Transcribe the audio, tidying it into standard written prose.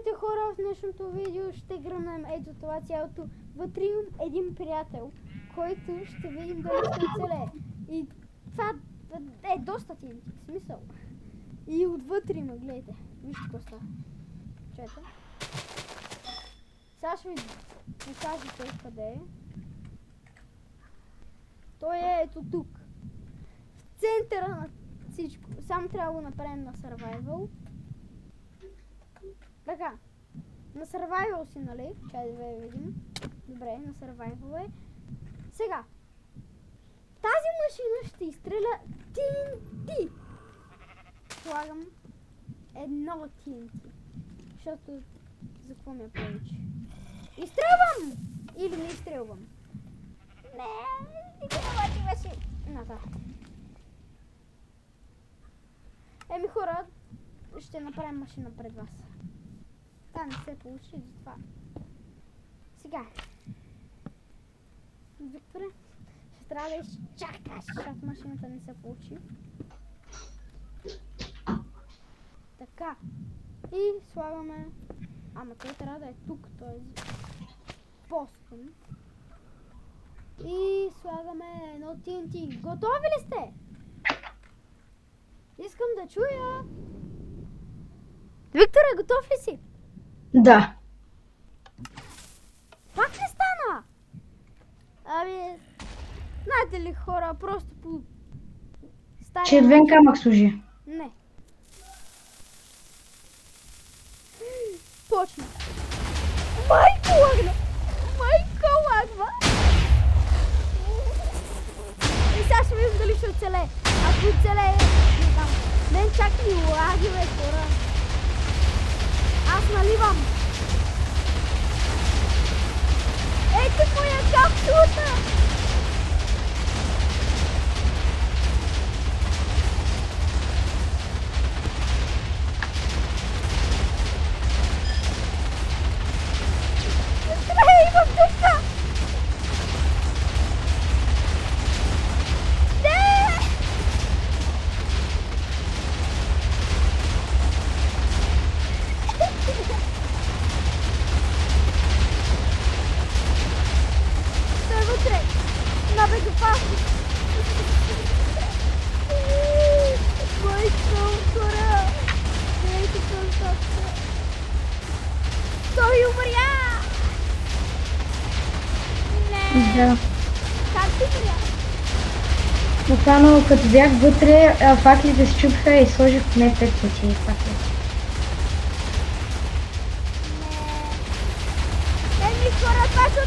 Здравейте хора, в днешното видео ще гръмнем ето това цялото. Вътре имам един приятел, който ще видим дали ще оцелее. И това е доста TNT, в смисъл. И отвътре има, гледайте. Вижте какво става. Чуете. Сега ще ви покажа той къде е. Той е ето тук. В центъра на всичко. Само трябва да го направим на survival. Така. На survival си, нали? Чай да видим. Добре, на survival е. Сега. Тази машина ще изстреля TNT. Слагам едно TNT. Защото за какво ми е повече? Изстрелвам! Или не изстрелвам? Не, ти си. Еми хора, ще направим машина пред вас. Това не се получи за това. Сега. Викторе, ще трябва да изчакаш, защото машината не се получи. Така. И слагаме... Ама той трябва да е тук, т.е. постън. И слагаме едно TNT. Готови ли сте? Искам да чуя. Викторе, готов ли си? Да. Пак ли стана? Ами, знаете ли хора, просто по стария... Червен камък служи. Не. Почна. Майко лагна! Майко лагва! И сега ще видим дали ще оцелее. Ако оцелее, не знам. Мен чак ми лаги, бе, хора. Аз наливам. Ето моя капсулата! Имам дупка! Не! Той вътре! На безопасност! Майко, хора! Гледайте концовка! Той умря! Да. Как ти умря? Буквално като бях вътре, факлите се чупиха и сложих поне 5 пъти факли. Еми хора, това са